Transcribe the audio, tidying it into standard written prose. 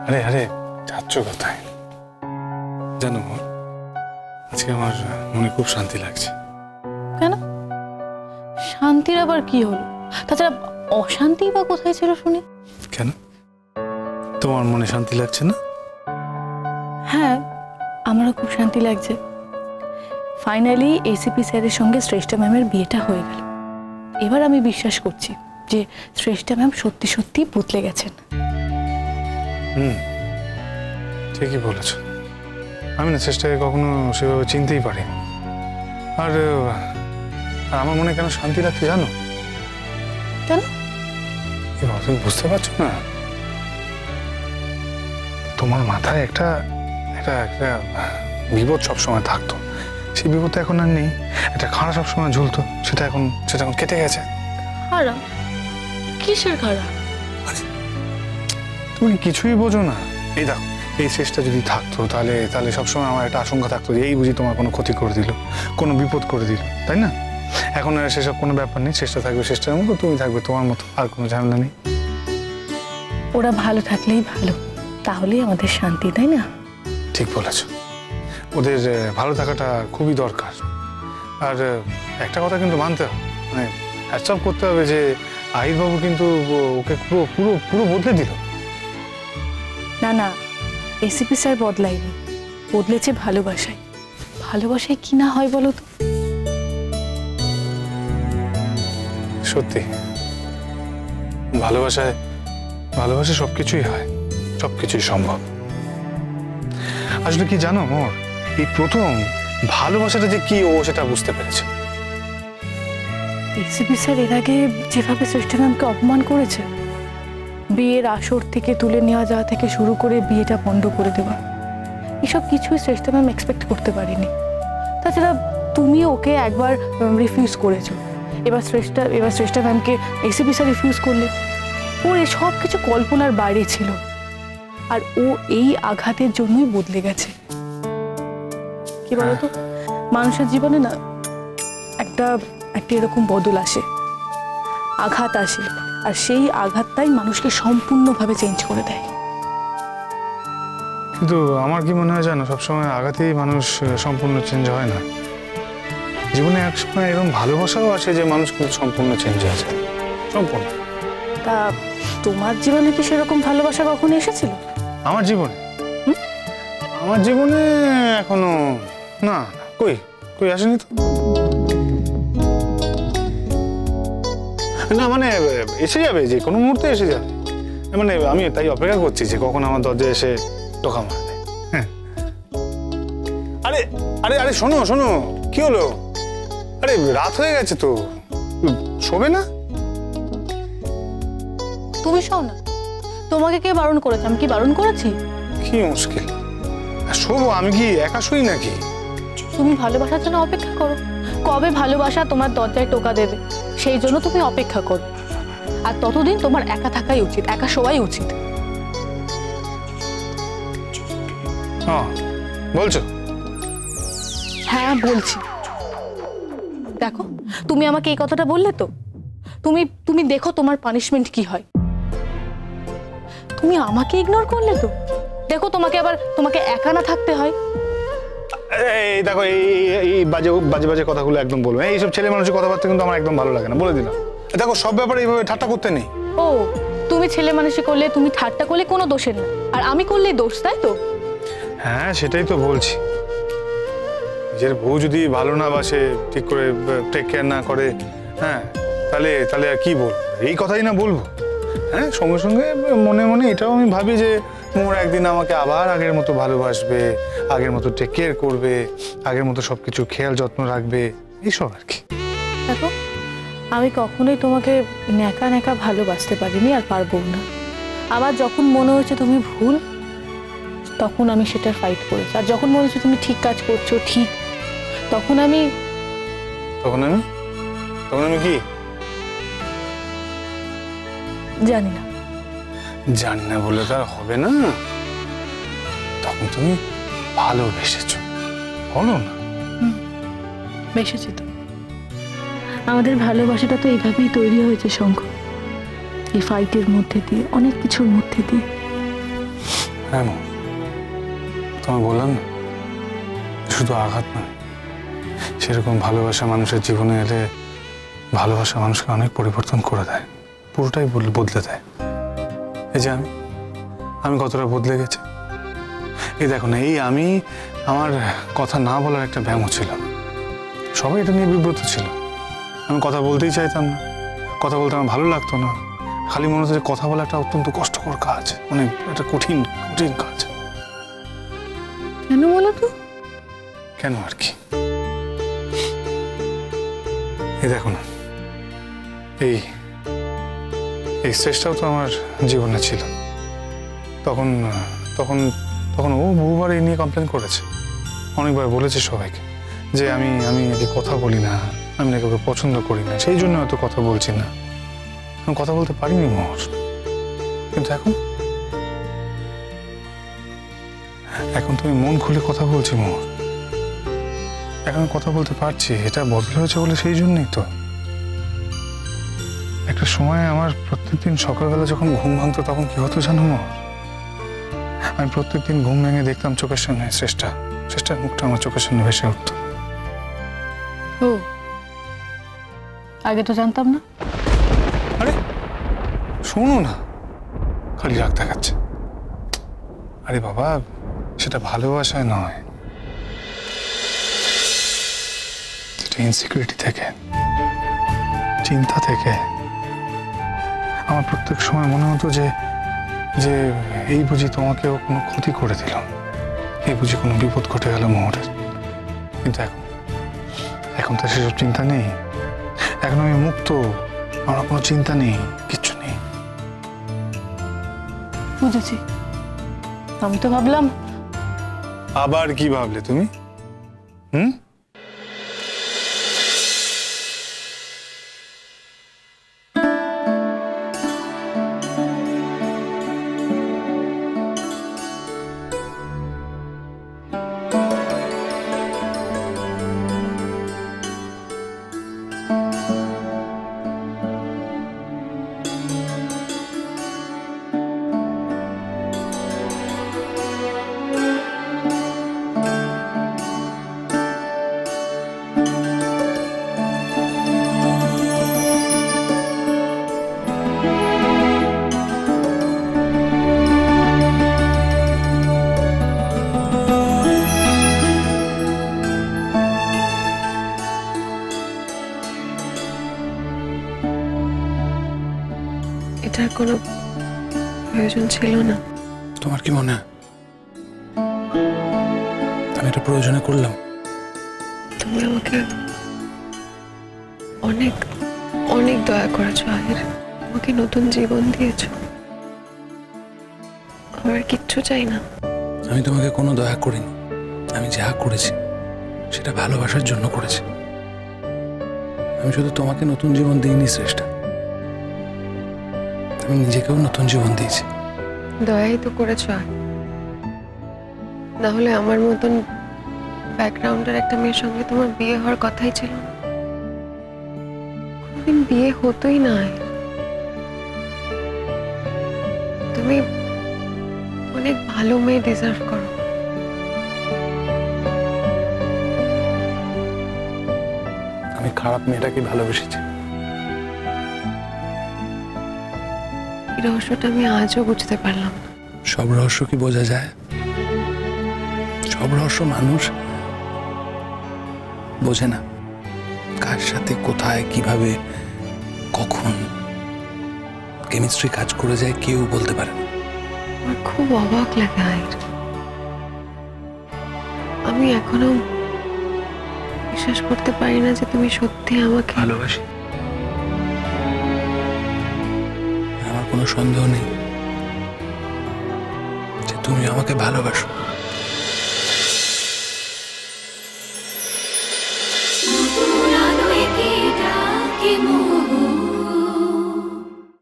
আরে আরে যাচ্ছ কোথায়? জানো আজকে আমার মনে খুব শান্তি লাগছে। কেন? শান্তির আবার কি হলো? তাছাড়া অশান্তি বা কোথায় ছিল শুনি? কেন তোমার মনে শান্তি লাগছে না? হ্যাঁ, আমারও খুব শান্তি লাগছে। ফাইনালি এসিপি স্যারের সঙ্গে শ্রেষ্ঠা ম্যামের বিয়েটা হয়ে গেল। এবার আমি বিশ্বাস করছি যে শ্রেষ্ঠা ম্যাম সত্যি সত্যি বদলে গেছেন। ঠিকই বলেছ। আমি না চেষ্টাকে কখনো সেভাবে চিনতেই পারি। আর আমার মনে কেন শান্তি লাগছে জানো? কেন? তুমি বুঝতে পারছো না? তোমার মাথায় একটা একটা একটা বিপদ সবসময় থাকতো, সেই বিপদ এখন আর নেই। একটা খাড়া সবসময় ঝুলতো, সেটা এখন কেটে গেছে। খাড়া? কিসের খাড়া? তুমি কিছুই বোঝো না। এই দেখো, এই শেষটা যদি থাকতো তাহলে তাহলে সবসময় আমার একটা আশঙ্কা থাকতো যে এই বুঝি তোমার কোনো ক্ষতি করে দিল, কোনো বিপদ করে দিল, তাই না? এখন আর সেসব কোনো ব্যাপার নেই। চেষ্টা থাকবে চেষ্টার মতো, তুমি থাকবে তোমার মতো, আর কোনো ঝামেলা নেই। ওরা ভালো থাকলেই ভালো, তাহলেই আমাদের শান্তি, তাই না? ঠিক বলেছ, ওদের ভালো থাকাটা খুবই দরকার। আর একটা কথা কিন্তু মানতে হবে, মানে হ্যাটসঅপ করতে হবে যে আহিরবাবু কিন্তু ওকে পুরো পুরো পুরো বদলে দিল। না না, এসিপি স্যার বদলায়নি, বদলেছে ভালোবাসায়। ভালোবাসায় কি না হয় বলো তো? সত্যি ভালোবাসায় ভালোবাসা সবকিছুই হয়, সবকিছুই সম্ভব। আসলে কি জানো মোর, এই প্রথম ভালোবাসাটা যে কি ও সেটা বুঝতে পেরেছে। এসিপি স্যার এর আগে যেভাবে শ্রেষ্ঠা ম্যামকে অপমান করেছে, বিয়ের আসর থেকে তুলে নেওয়া যাওয়া থেকে শুরু করে বিয়েটা বন্ধ করে দেওয়া, এসব কিছুই শ্রেষ্ঠা ম্যাম এক্সপেক্ট করতে পারিনি। তাছাড়া তুমি ওকে একবার রিফিউজ করেছো, এবার শ্রেষ্ঠা ম্যামকে এসিপি স্যার রিফিউজ করলে। ওর সব কিছু কল্পনার বাইরে ছিল, আর ও এই আঘাতের জন্যই বদলে গেছে। কি বলতো, মানুষের জীবনে না একটা এরকম বদল আসে, আঘাত আসে, আর সেই আঘাতটাই মানুষকে সম্পূর্ণভাবে চেঞ্জ করে দেয়। কিন্তু আমার কি মনে হয় জানো, সবসময় আঘাতেই মানুষ সম্পূর্ণ চেঞ্জ হয় না। জীবনে একসময় এরকম ভালোবাসাও আসে যে মানুষ কিন্তু সম্পূর্ণ চেঞ্জ হয়ে যায়, সম্পূর্ণ। তা তোমার জীবনে কি সেরকম ভালোবাসা কখনো এসেছিল? আমার জীবনে? আমার জীবনে এখনো না। কই কই আসেনি তো। না মানে এসে যাবে, যে কোনো মুহূর্তে এসে যাবে। মানে আমি তাই অপেক্ষা করছি যে কখন আমার দরজায় এসে টোকা মারবে। হ্যাঁ, আরে আরে আরে শোনো শোনো, কি হলো? আরে রাত হয়ে গেছে তো, শোবে না? তুমি শোও না। তোমাকে কে বারণ করেছে? আমি কি বারণ করেছি? কি মুশকিল, শোবো। আমি কি একা শুই নাকি? তুমি ভালোবাসার জন্য অপেক্ষা করো। কবে ভালোবাসা তোমার দরজায় টোকা দেবে সেই জন্য তুমি অপেক্ষা করো। আর ততদিন তোমার একা থাকাই উচিত, একা শোয়াই উচিত। বলছো? হ্যাঁ বলছি। দেখো, তুমি আমাকে এই কথাটা বললে তো, তুমি দেখো তোমার পানিশমেন্ট কি হয়। তুমি আমাকে ইগনোর করলে তো, দেখো তোমাকে একা না থাকতে হয়। এই দেখো, এই বাজে বাজে বাজে কথাগুলো একদম বলবো। এইসব ছেলে মানুষের কথাবার্তা কিন্তু আমার একদম ভালো লাগে না, বলে দিলাম। দেখো, সব ব্যাপারে এইভাবে ঠাট্টা করতে নেই। ও, তুমি ছেলে মানুষই করলে, তুমি ঠাট্টা করলে কোনো দোষের না, আর আমি করলেই দোষ, তাই তো? হ্যাঁ, সেটাই তো বলছি। নিজের বউ যদি ভালো না বাসে, ঠিক করে টেক কেয়ার না করে, হ্যাঁ, তাহলে আর কি বলবো? এই কথাই না বলবো। হ্যাঁ, সঙ্গে সঙ্গে মনে মনে এটাও আমি ভাবি যে মোর একদিন আমাকে আবার আগের মতো ভালোবাসবে, আগের মতো টেক কেয়ার করবে, আগের মতো সবকিছু খেয়াল যত্ন রাখবে, এইসব আর কি। দেখো, আমি কখনোই তোমাকে ন্যাকা ন্যাকা ভালোবাসতে পারিনি, আর পারবো না। আবার যখন মনে হয়েছে তুমি ভুল, তখন আমি সেটার ফাইট করেছি। আর যখন মনে হচ্ছে তুমি ঠিক কাজ করছো, ঠিক, তখন আমি কি জানি না। জানি না বলে তার হবে না। তখন তুমি ভালোবেসেছো, বলো না? বেসেছি তো। আমাদের ভালোবাসাটা তো এইভাবেই তৈরি হয়েছে শঙ্খ, এই ফাইটের মধ্যে দিয়ে, অনেক কিছুর মধ্যে দিয়ে। হ্যাঁ মা, তোমায় বললাম না, শুধু আঘাত নয়, সেরকম ভালোবাসা মানুষের জীবনে এলে ভালোবাসা মানুষকে অনেক পরিবর্তন করে দেয়, পুরোটাই বদলে দেয়। এই যে আমি কতটা বদলে গেছি। এই দেখো না, এই আমি আমার কথা না বলার একটা ব্যায়ামও ছিল, সবাই এটা নিয়ে বিব্রত ছিল। আমি কথা বলতেই চাইতাম না, কথা বলতে আমার ভালো লাগতো না, খালি মনে হতো যে কথা বলা একটা অত্যন্ত কষ্টকর কাজ, মানে একটা কঠিন কঠিন কাজ। কেন বলো তো? কেন আর কি, এই দেখো না, এই এই স্ট্রেসটাও তো আমার জীবনে ছিল। তখন তখন তখন ও বহুবার এই নিয়ে কমপ্লেন করেছে, অনেকবার বলেছে সবাইকে যে আমি নাকি কথা বলি না, আমি নাকি ওকে পছন্দ করি না, সেই জন্য হয়তো কথা বলছি না, আমি কথা বলতে পারিনি মোহর। কিন্তু এখন তুমি মন খুলে কথা বলছি মোহর, এখন আমি কথা বলতে পারছি, এটা বদল হয়েছে বলে সেই জন্যই তো। একটা সময় আমার প্রত্যেকদিন সকালবেলা যখন ঘুম ভাঙতো তখন কি হতো জানো মোহর? আমি প্রত্যেকদিন ঘুম ভেঙে দেখতাম চোখের সামনে শ্রেষ্ঠার মুখটা আমার চোখের সামনে ভেসে উঠতো। ও, আগে তো জানতাম না। আরে শোনো না, খালি রাগ দেখাচ্ছে। আরে বাবা, সেটা ভালোবাসায় নয়, সেটা ইনসিকিউরিটি থেকে, চিন্তা থেকে। আমার প্রত্যেক সময় মনে হতো যে যে এই বুঝি তোমাকেও কোনো ক্ষতি করে দিল, এই বুঝি কোনো বিপদ ঘটে গেল মোহরের। কিন্তু এখন তো সেসব চিন্তা নেই, এখন আমি মুক্ত, আমার কোনো চিন্তা নেই, কিচ্ছু নেই। বুঝেছি, আমি তো ভাবলাম। আবার কি ভাবলে তুমি? হুম, এটার কোনো প্রয়োজন ছিল না। তোমার কি মনে হয় আমি এটা প্রয়োজনে করলাম? তুমি আমাকে অনেক অনেক দয়া করেছো আহির, আমাকে নতুন জীবন দিয়েছো। আমার কিচ্ছু চাই না। আমি তোমাকে কোনো দয়া করিনি, আমি যা করেছি সেটা ভালোবাসার জন্য করেছি। আমি শুধু তোমাকে নতুন জীবন দিইনি শ্রেষ্ঠা, আমি নিজেকেও নতুন জীবন দিয়েছি। দয়াই তো করেছো আহির, না হলে আমার মতন ব্যাকগ্রাউন্ডের একটা মেয়ের সঙ্গে তোমার বিয়ে হওয়ার কথাই ছিল না, কোনোদিন বিয়ে হতোই না। আহির, তুমি অনেক ভালো মেয়ে ডিজার্ভ করো। আমি খারাপ মেয়েটাকে ভালোবেসেছি। এই রহস্যটা আমি আজও বুঝতে পারলাম না। সব রহস্য কি বোঝা যায়? সব রহস্য মানুষ বোঝে না, কার সাথে কোথায় কিভাবে কখন কেমিস্ট্রি কাজ করে যায় কেউ বলতে পারে না। আমার খুব অবাক লাগে আহির, আমি এখনো বিশ্বাস করতে পারি না যে তুমি সত্যি আমাকে ভালোবাসি। আমার কোনো সন্দেহ নেই যে তুমি আমাকে ভালোবাসো।